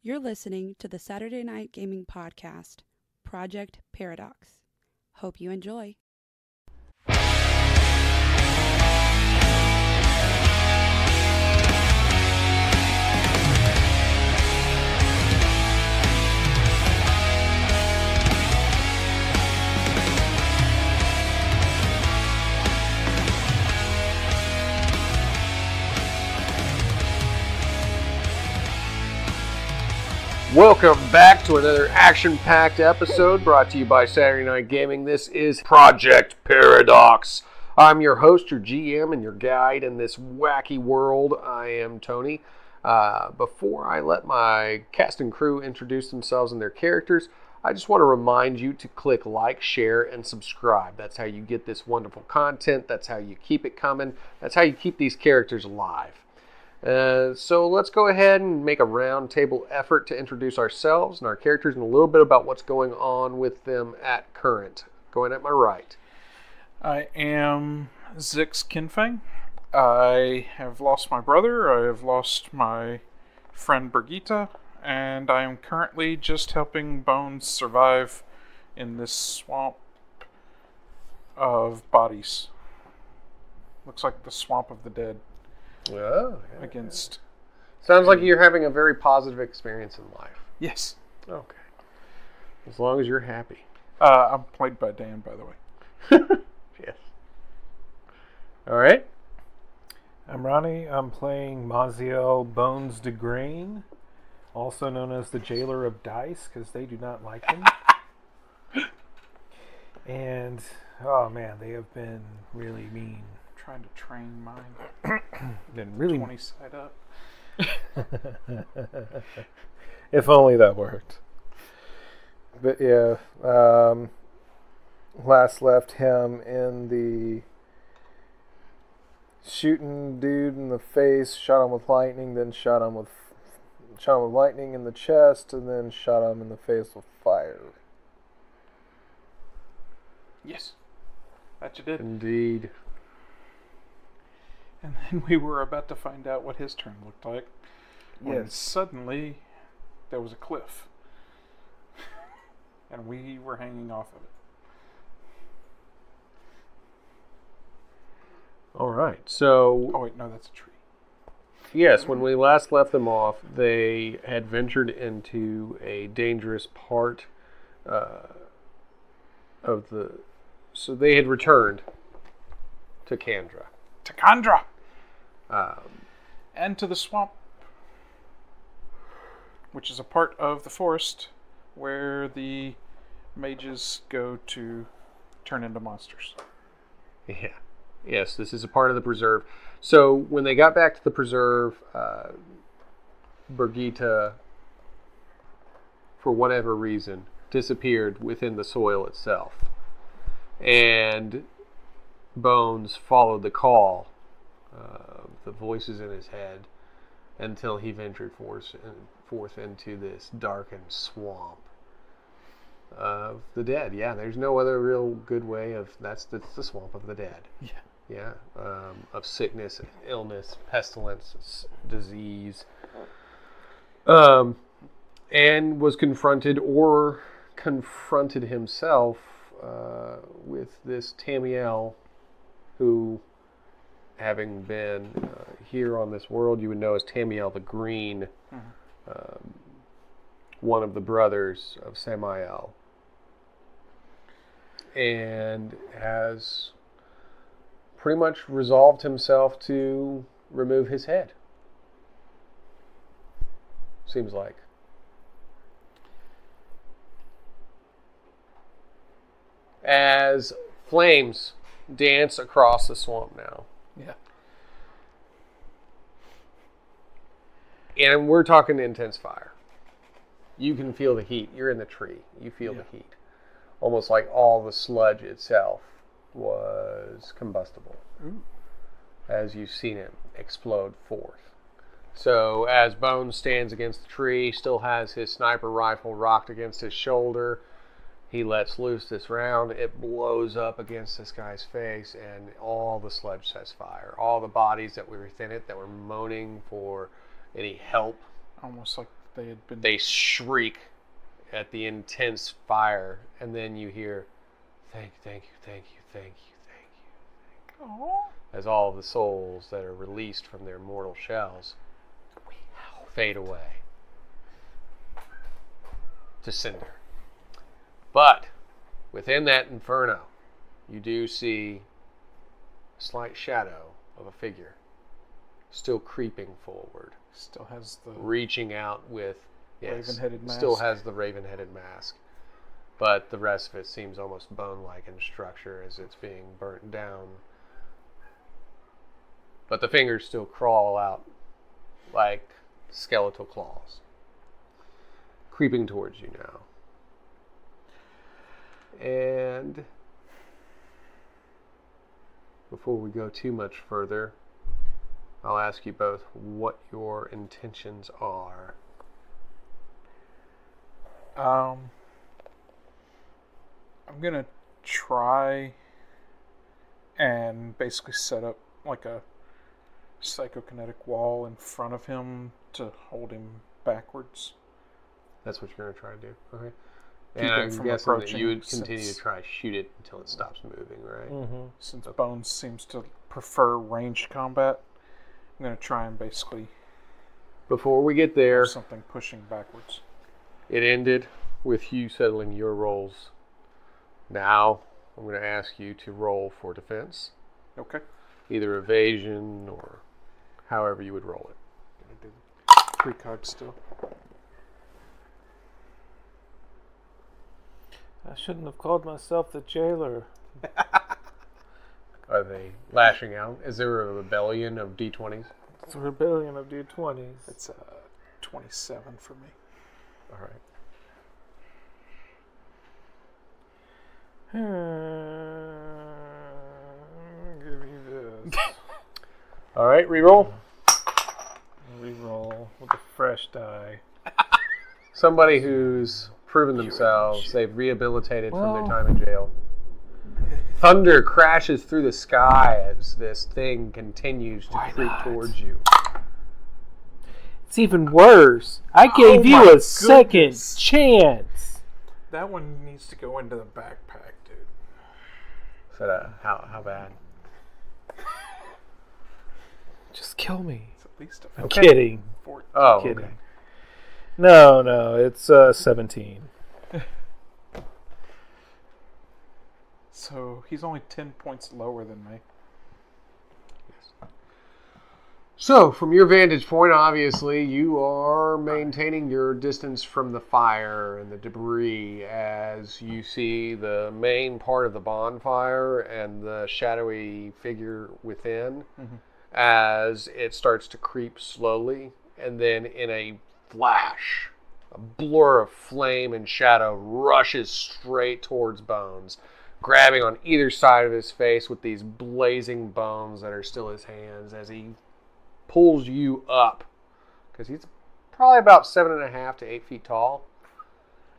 You're listening to the Saturday Night Gaming Podcast, Project Paradox. Hope you enjoy. Welcome back to another action-packed episode brought to you by Saturday Night Gaming. This is Project Paradox. I'm your host, your GM, and your guide in this wacky world. I am Tony. Before I let my cast and crew introduce themselves and their characters, I just want to remind you to click like, share, and subscribe. That's how you get this wonderful content. That's how you keep it coming. That's how you keep these characters alive. So let's go ahead and make a round table effort to introduce ourselves and our characters and a little bit about what's going on with them at current. Going at my right. I am Zix Kinfang. I have lost my brother, I have lost my friend Birgitta, and I am currently just helping Bones survive in this swamp of bodies. Looks like the swamp of the dead. Oh, yeah. Against. Sounds like you're having a very positive experience in life. Yes. Okay. As long as you're happy. I'm played by Dan, by the way. Yes. All right. I'm Ronnie. I'm playing Maziel Bones de Grain, also known as the Jailer of Dice, because they do not like him. And, oh man, they have been really mean. Trying to train mine. Been really 20 side up. If only that worked. But yeah, last left him in the shooting dude in the face, shot him with lightning, then shot him with lightning in the chest, and then shot him in the face with fire. Yes. That you did. Indeed. And then we were about to find out what his turn looked like. When Yes. suddenly there was a cliff. And we were hanging off of it. All right. So, Oh wait, no, that's a tree. yes, when we last left them off, they had ventured into a dangerous part of the... So they had returned to Kandra. Takandra! And to the swamp, which is a part of the forest where the mages go to turn into monsters. Yeah. Yes, this is a part of the preserve. So when they got back to the preserve, Birgitta, for whatever reason, disappeared within the soil itself. And Bones followed the call of the voices in his head until he ventured forth into this darkened swamp of the dead. Yeah, there's no other real good way of... That's the swamp of the dead. Yeah. Yeah, of sickness, illness, pestilence, disease. And was confronted himself with this Tamiel, who, having been here on this world, you would know as Tamiel the Green, one of the brothers of Samael, and has pretty much resolved himself to remove his head. Seems like. As flames dance across the swamp now. Yeah. And we're talking intense fire. You can feel the heat. You're in the tree. You feel the heat. Almost like all the sludge itself was combustible. Ooh. As you've seen it explode forth. So as Bones stands against the tree, still has his sniper rifle rocked against his shoulder, he lets loose this round. It blows up against this guy's face, and all the sludge says fire. All the bodies that were within it that were moaning for any help. Almost like They shriek at the intense fire, and then you hear, thank you, thank you, thank you, thank you, thank you. Aww. As all of the souls that are released from their mortal shells fade away to cinder. But within that inferno, you do see a slight shadow of a figure still creeping forward. Still has the reaching out with raven-headed mask. Still has the raven-headed mask, but the rest of it seems almost bone-like in structure as it's being burnt down. But the fingers still crawl out like skeletal claws, creeping towards you now. And before we go too much further, I'll ask you both what your intentions are. I'm gonna try and basically set up like a psychokinetic wall in front of him to hold him backwards. That's what you're gonna try to do. Okay. Keep And him I'm from guessing that approaching you would continue since- to try to shoot it until it stops moving, right? Mm-hmm. Since Bones seems to prefer ranged combat, I'm gonna try and basically Before we get there, have something pushing backwards. it ended with you settling your rolls. Now, I'm going to ask you to roll for defense. Okay. Either evasion or however you would roll it. Gonna do precog still. I shouldn't have called myself the jailer. Are they lashing out? Is there a rebellion of D20s? It's a rebellion of D20s. It's 27 for me. All right. Give you this. All right, reroll. Reroll with a fresh die. Somebody who's proven themselves, they've rehabilitated from their time in jail. Thunder crashes through the sky as this thing continues to creep towards you. It's even worse. I gave you a second chance. That one needs to go into the backpack, dude. So how bad? Just kill me. It's at least I'm kidding. Oh, Kidding. okay. No, it's 17. So he's only 10 points lower than me. So, from your vantage point, obviously, you are maintaining your distance from the fire and the debris as you see the main part of the bonfire and the shadowy figure within as it starts to creep slowly, and then in a flash, a blur of flame and shadow rushes straight towards Bones, grabbing on either side of his face with these blazing bones that are still his hands as he pulls you up, because he's probably about 7.5 to 8 feet tall,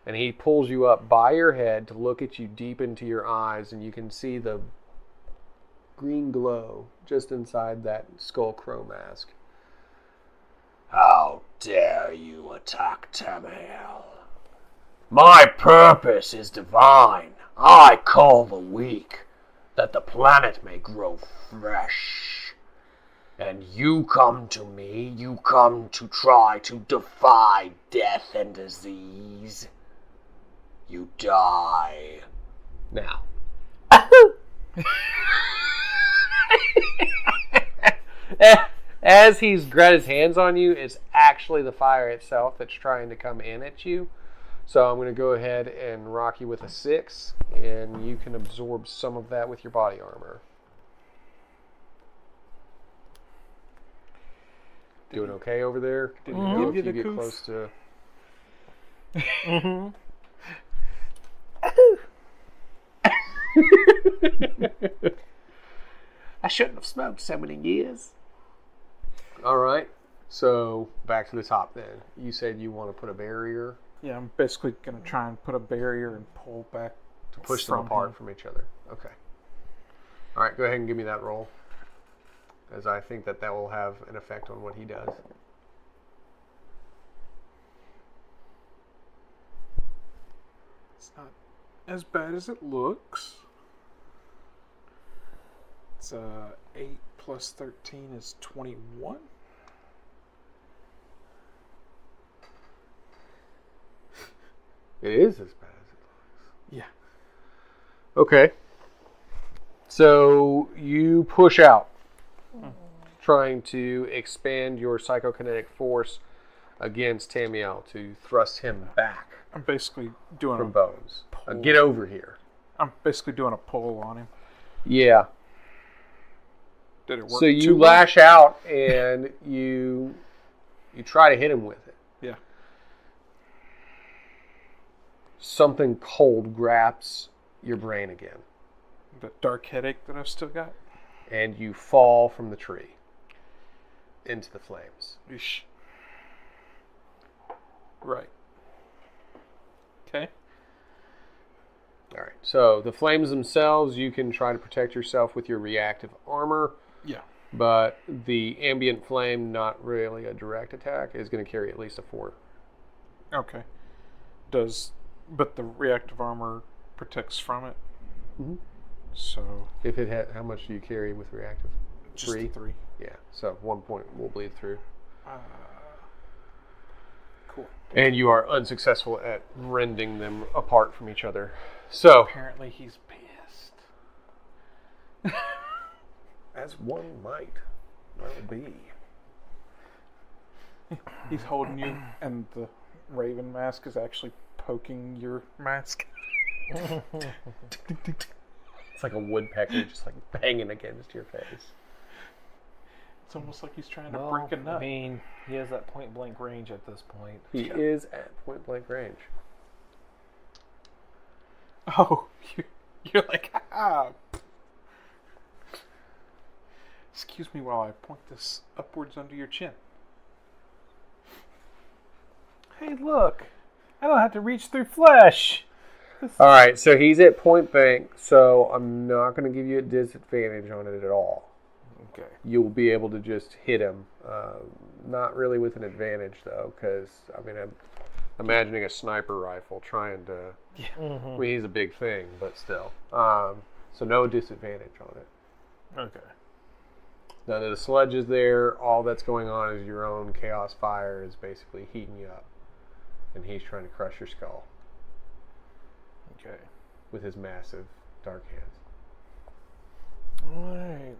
and he pulls you up by your head to look at you deep into your eyes, and you can see the green glow just inside that skull crow mask. How dare you attack Tamhael? My purpose is divine. I call the weak, that the planet may grow fresh. And you come to me, you come to try to defy death and disease. You die. Now. As he's got his hands on you, it's actually the fire itself that's trying to come in at you. So I'm going to go ahead and rock you with a 6, and you can absorb some of that with your body armor. Doing okay over there? Did you know if you get close to... I shouldn't have smoked so many years. All right. So back to the top then. You said you want to put a barrier Yeah, I'm basically going to try and put a barrier and pull back to push them apart from each other. Okay. All right, go ahead and give me that roll, as I think that will have an effect on what he does. It's not as bad as it looks. It's 8 plus 13 is 21. It is as bad as it looks. Yeah. Okay. So you push out, trying to expand your psychokinetic force against Tamiel to thrust him back I'm basically doing from a Bones. pull. Get over here. I'm basically doing a pull on him. Yeah. Did it work? So you too well? lash out and you try to hit him with it. Yeah. Something cold grabs your brain again, The dark headache that I've still got. and you fall from the tree into the flames. Eesh. Right. Okay. All right. So the flames themselves, you can try to protect yourself with your reactive armor, Yeah. but the ambient flame, not really a direct attack, is going to carry at least a 4. Okay. But the reactive armor protects from it. Mhm. So If it had, how much do you carry with reactive? just 3? 3. Yeah. So 1 point will bleed through. Cool. And you are unsuccessful at rending them apart from each other. So, Apparently he's pissed. as one might well be. He's holding you, and the raven mask is actually poking your mask. It's like a woodpecker just like banging against your face. It's almost like he's trying to Well, break a nut. I mean, he has that point blank range at this point. He is at point blank range. Oh, you're like, ah. Excuse me while I point this upwards under your chin. Hey, look! I don't have to reach through flesh! All right, so he's at point blank, so I'm not going to give you a disadvantage on it at all. Okay. You'll be able to just hit him. Not really with an advantage, though, because, I mean, I'm imagining a sniper rifle trying to... Mm-hmm. I mean, he's a big thing, but still. So no disadvantage on it. Okay. Now that the sludge is there, all that's going on is your own chaos fire is basically heating you up. And he's trying to crush your skull Okay. with his massive dark hands. Alright.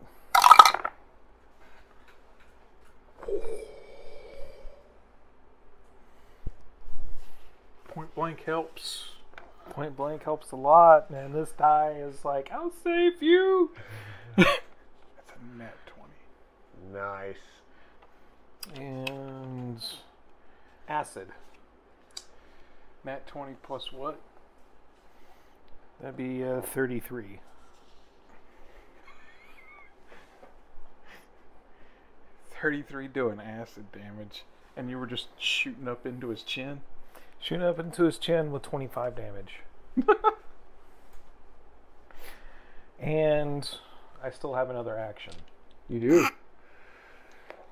Point blank helps. Point blank helps a lot, man. This die is like, I'll save you! That's a nat 20. Nice. And acid. Nat 20 plus what? That'd be 33. 33 doing acid damage. And you were just shooting up into his chin? Shooting up into his chin with 25 damage. And I still have another action. You do.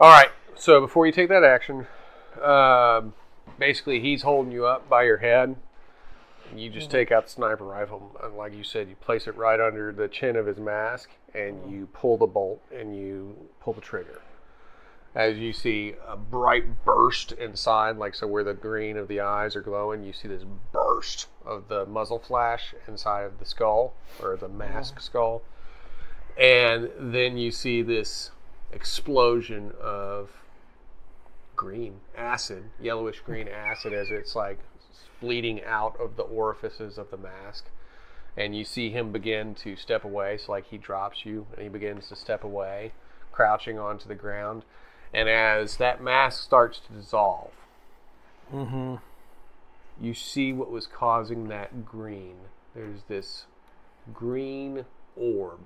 All right. So before you take that action, basically he's holding you up by your head. You just take out the sniper rifle, and like you said, you place it right under the chin of his mask, and you pull the bolt, and you pull the trigger. As you see a bright burst inside, like so where the green of the eyes are glowing, you see this burst of the muzzle flash inside of the skull, or the mask skull. And then you see this explosion of green acid, yellowish green acid, as it's like bleeding out of the orifices of the mask. And you see him begin to step away, so like he drops you, and he begins to step away, crouching onto the ground. And as that mask starts to dissolve, you see what was causing that green. There's this green orb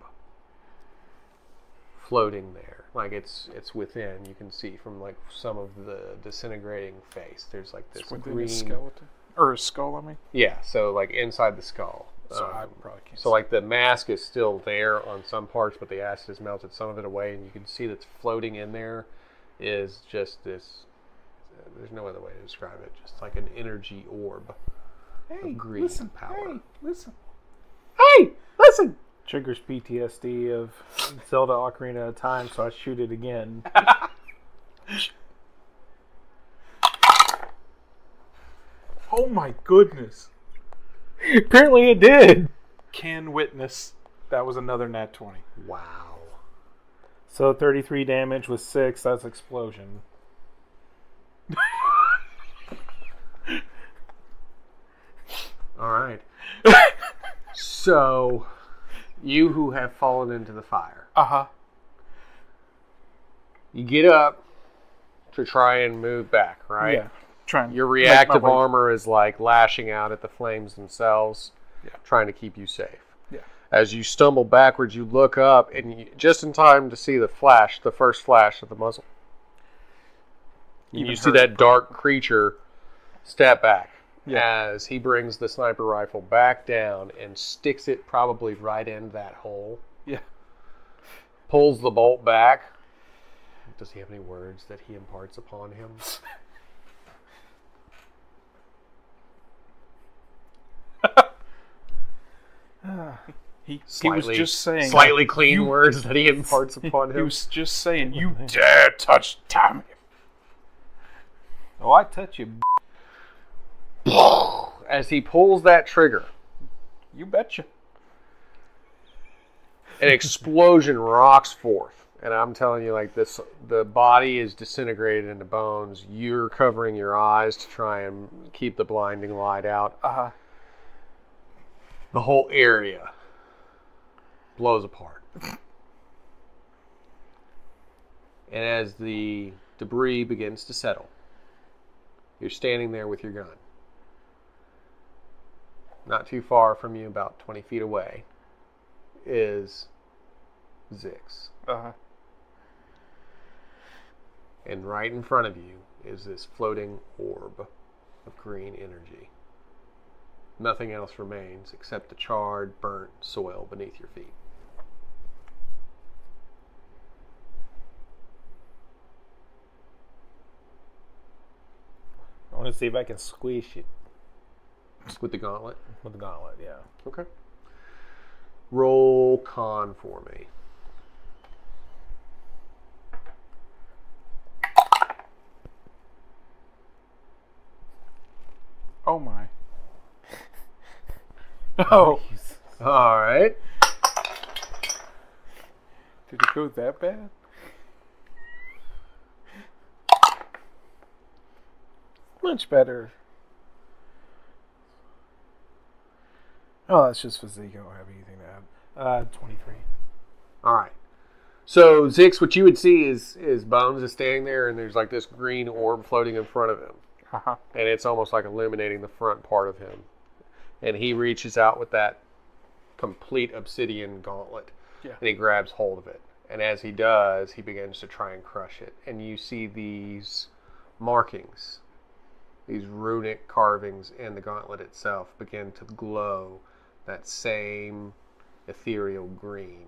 floating there. Like it's within. You can see from like some of the disintegrating face. There's like this Within green his skeleton? Or his skull, I mean? Yeah, so like inside the skull. So I probably can't So like the mask is still there on some parts, but the acid has melted some of it away, and you can see that's floating in there is just this, there's no other way to describe it, just like an energy orb Hey, of green listen. power. Hey, listen. Hey, listen! Triggers PTSD of Zelda Ocarina of Time, so I shoot it again. Oh my goodness. Apparently it did. Can witness. That was another nat 20. Wow. So 33 damage with 6, that's explosion. All right. So, you who have fallen into the fire, Uh-huh. you get up to try and move back, right? Yeah. Trying Your to reactive make my way- armor is like lashing out at the flames themselves, Yeah. trying to keep you safe. Yeah. As you stumble backwards, you look up, and just in time to see the first flash of the muzzle. And Even you see heard that it. dark creature step back Yeah. as he brings the sniper rifle back down and sticks it probably right in that hole. Yeah. Pulls the bolt back. Does he have any words that he imparts upon him? He was just saying... slightly clean you- words that he imparts upon He him. was just saying, you dare touch Tommy. Oh, I touch you. As he pulls that trigger, You betcha. an explosion rocks forth. And I'm telling you, like this, the body is disintegrated into bones. You're covering your eyes to try and keep the blinding light out. Uh-huh. The whole area blows apart. And as the debris begins to settle, you're standing there with your gun. Not too far from you, about 20 feet away, is Zix. Uh-huh. And right in front of you is this floating orb of green energy. Nothing else remains except the charred, burnt soil beneath your feet. I want to see if I can squish it With the gauntlet. with the gauntlet, yeah. Okay. Roll con for me. Oh my. Oh. All right. Did it go that bad? Much better. Oh, that's just physique. I don't have anything to add. 23. All right. So, Zix, what you would see is Bones is standing there, and there's like this green orb floating in front of him. Uh-huh. And it's almost like illuminating the front part of him. And he reaches out with that complete obsidian gauntlet. Yeah. And he grabs hold of it. And as he does, he begins to try and crush it. And you see these markings, these runic carvings in the gauntlet itself begin to glow that same ethereal green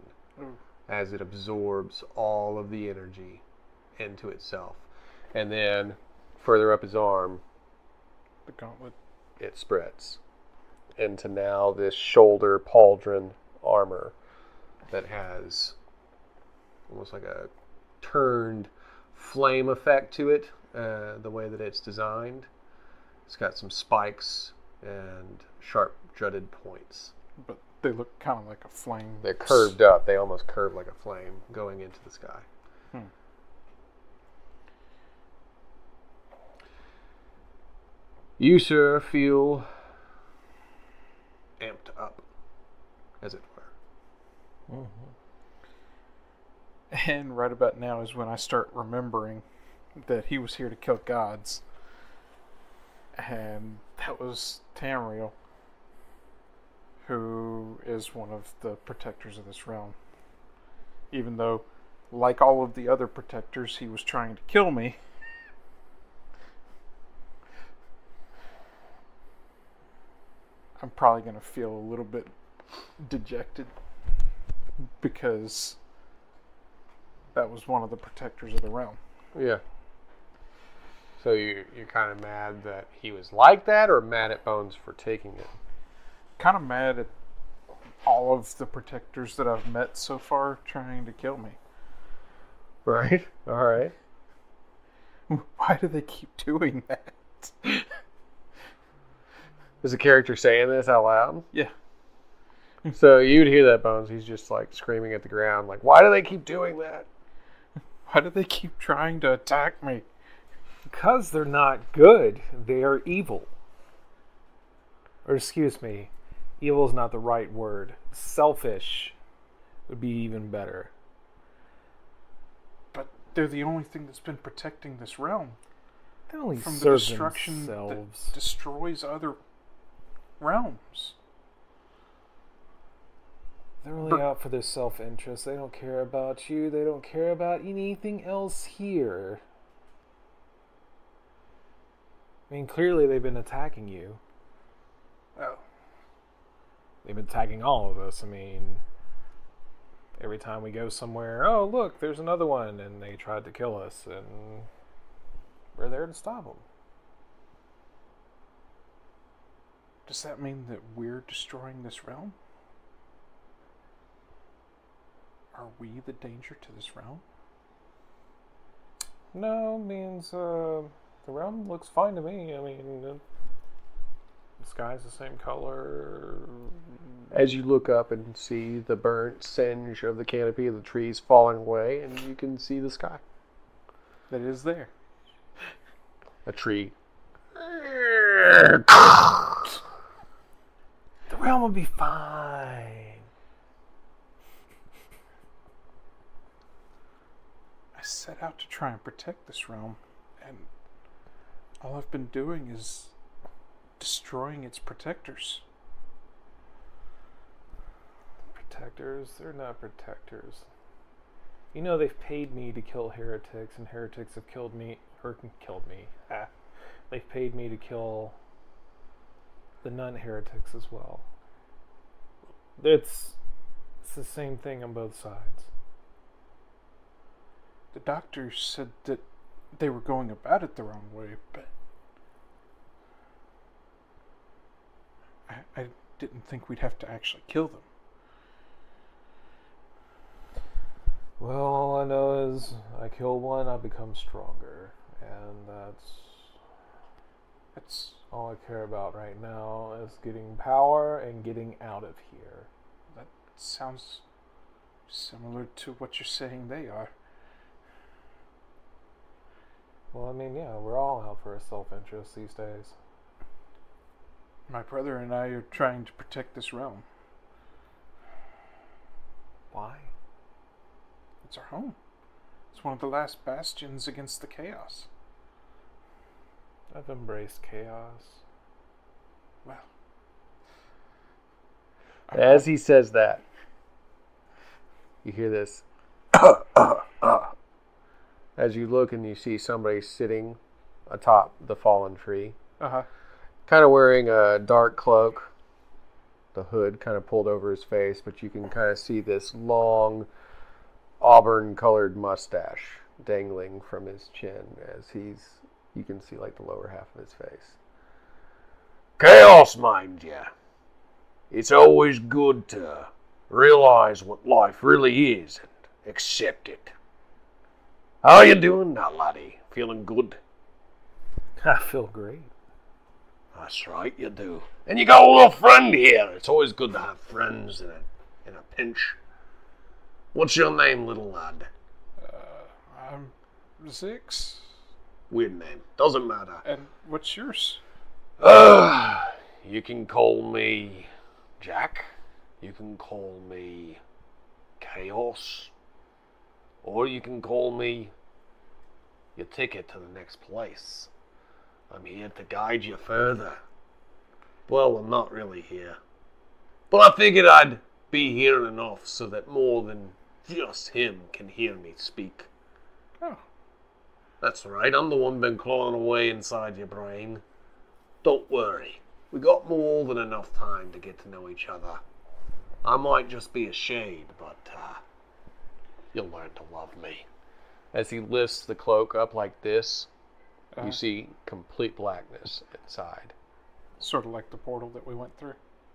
as it absorbs all of the energy into itself. And then further up his arm, The gauntlet. it spreads into now this shoulder pauldron armor that has almost like a turned flame effect to it, the way that it's designed. It's got some spikes and sharp jutted points. But they look kind of like a flame. They're curved up. They almost curve like a flame going into the sky. You, sir, feel amped up, as it were. And right about now is when I start remembering that he was here to kill gods. And that was Tamriel, who is one of the protectors of this realm. Even though, like all of the other protectors, he was trying to kill me. I'm probably going to feel a little bit dejected because that was one of the protectors of the realm. Yeah. So you're kind of mad that he was like that, or mad at Bones for taking it? Kind of mad at all of the protectors that I've met so far trying to kill me. Right. All right. Why do they keep doing that? Is the character saying this out loud? Yeah. So you'd hear that, Bones. He's just like screaming at the ground, like, why do they keep doing that? Why do they keep trying to attack me? Because they're not good. They are evil. Or excuse me, evil is not the right word. Selfish would be even better. But they're the only thing that's been protecting this realm They only from the serve destruction themselves. that destroys other realms. They're only out for their self-interest. They don't care about you. They don't care about anything else here. I mean, clearly they've been attacking you. Oh. They've been attacking all of us. I mean, every time we go somewhere, oh, look, there's another one, and they tried to kill us, and we're there to stop them. Does that mean that we're destroying this realm? Are we the danger to this realm? No, means the realm looks fine to me. I mean, the sky's the same color. As you look up and see the burnt singe of the canopy of the trees falling away, and you can see the sky. That is there. A tree. The realm will be fine. I set out to try and protect this realm, and all I've been doing is destroying its protectors. Protectors? They're not protectors. You know, they've paid me to kill heretics, and heretics have killed me. They've paid me to kill the non-heretics as well. It's the same thing on both sides. The doctor said that they were going about it the wrong way, but I didn't think we'd have to actually kill them. Well, all I know is I kill one, I become stronger. And that's all I care about right now, is getting power and getting out of here. That sounds similar to what you're saying they are. Well, I mean, yeah, we're all out for our self-interest these days. My brother and I are trying to protect this realm. Why? It's our home. It's one of the last bastions against the chaos. I've embraced chaos. Well, As he says that, you hear this. As you look and you see somebody sitting atop the fallen tree, uh-huh. kind of wearing a dark cloak, the hood kind of pulled over his face, but you can kind of see this long auburn-colored mustache dangling from his chin as you can see like the lower half of his face. Chaos, mind ya. It's always good to realize what life really is and accept it. How you doing now, laddie? Feeling good? I feel great. That's right, you do. And you got a little friend here. It's always good to have friends in a pinch. What's your name, little lad? I'm Zix. Weird name. Doesn't matter. And what's yours? You can call me Jack. You can call me Chaos. Or you can call me your ticket to the next place. I'm here to guide you further. Well, I'm not really here. But I figured I'd be here enough so that more than just him can hear me speak. Oh. That's right, I'm the one been clawing away inside your brain. Don't worry, we got more than enough time to get to know each other. I might just be a shade, but you'll learn to love me. As he lifts the cloak up like this, You see complete blackness inside. Sort of like the portal that we went through.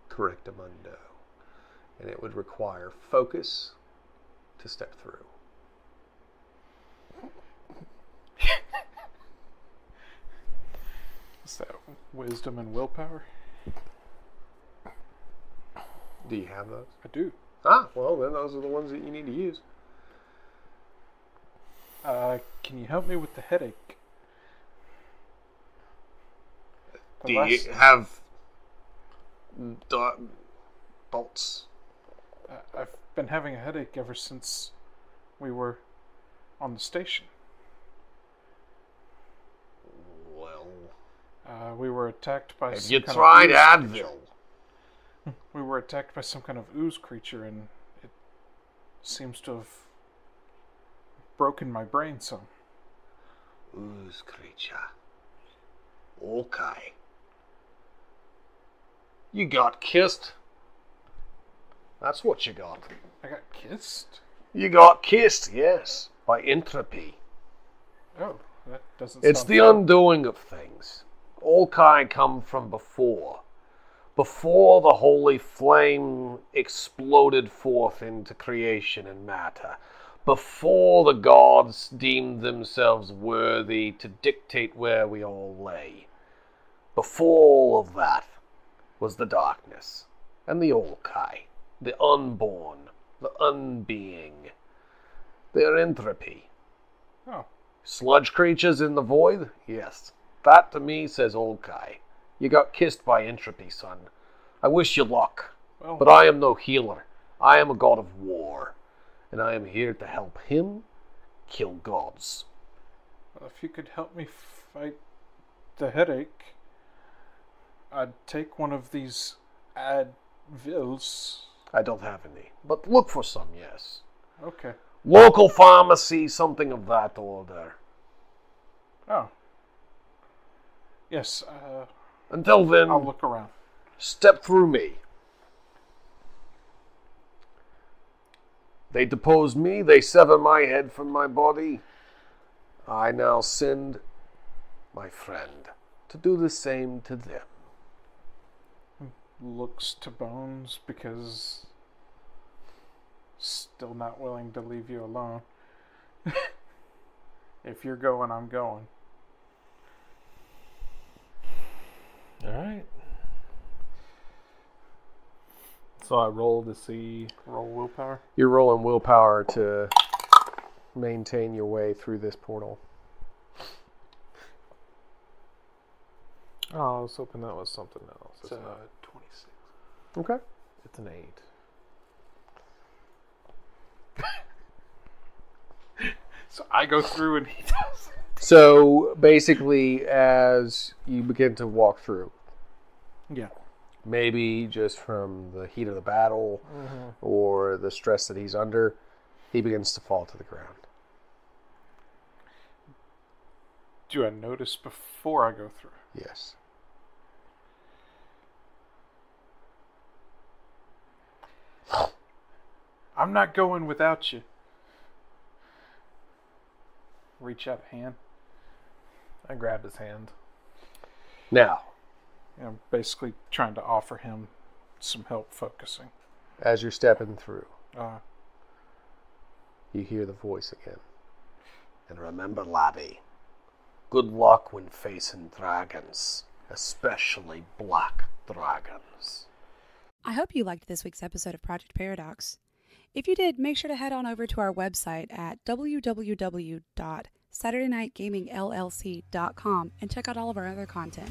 Correctamundo. And it would require focus to step through. Is that wisdom and willpower? Do you have those? I do. Ah, well, then those are the ones that you need to use. Can you help me with the headache? Do you have bolts? I've been having a headache ever since we were on the station. Well, we were attacked by have you tried Advil? We were attacked by some kind of ooze creature, and it seems to have broken my brain some. Ooze creature. Okay. You got kissed. That's what you got. I got kissed? You got kissed, yes, by entropy. Oh, that doesn't It's sound the fun. undoing of things. All kind come from before. Before the holy flame exploded forth into creation and matter. Before the gods deemed themselves worthy to dictate where we all lay. Before all of that was the darkness and the Olkai, the unborn, the unbeing, their entropy. Oh. Sludge creatures in the void? Yes. That to me says Olkai. You got kissed by entropy, son. I wish you luck. Well, But I am no healer. I am a god of war. And I am here to help him kill gods. well, if you could help me fight the headache, I'd take one of these Advils. I don't have any. But look for some, yes. Okay. Local pharmacy, something of that order. Oh. Yes, Until then, I'll look around. step through me. They depose me, they sever my head from my body. I now send my friend to do the same to them. Looks to Bones because still not willing to leave you alone. If you're going, I'm going. Alright. So I roll to see. Roll willpower. You're rolling willpower to maintain your way through this portal. Oh, I was hoping that was something else. It's not. 26. Okay. It's an 8. So I go through and he does. So basically, as you begin to walk through, Yeah. maybe just from the heat of the battle or the stress that he's under, he begins to fall to the ground. Do I notice before I go through? Yes. I'm not going without you. Reach out a hand. I grabbed his hand. Now, I'm basically trying to offer him some help focusing. as you're stepping through, You hear the voice again. And remember, laddie, good luck when facing dragons, especially black dragons. I hope you liked this week's episode of Project Paradox. If you did, make sure to head on over to our website at www.SaturdayNightGamingLLC.com and check out all of our other content.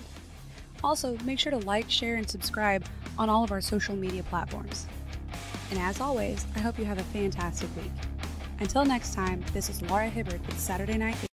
Also, make sure to like, share, and subscribe on all of our social media platforms. And as always, I hope you have a fantastic week. Until next time, this is Laura Hibbard with Saturday Night Gaming.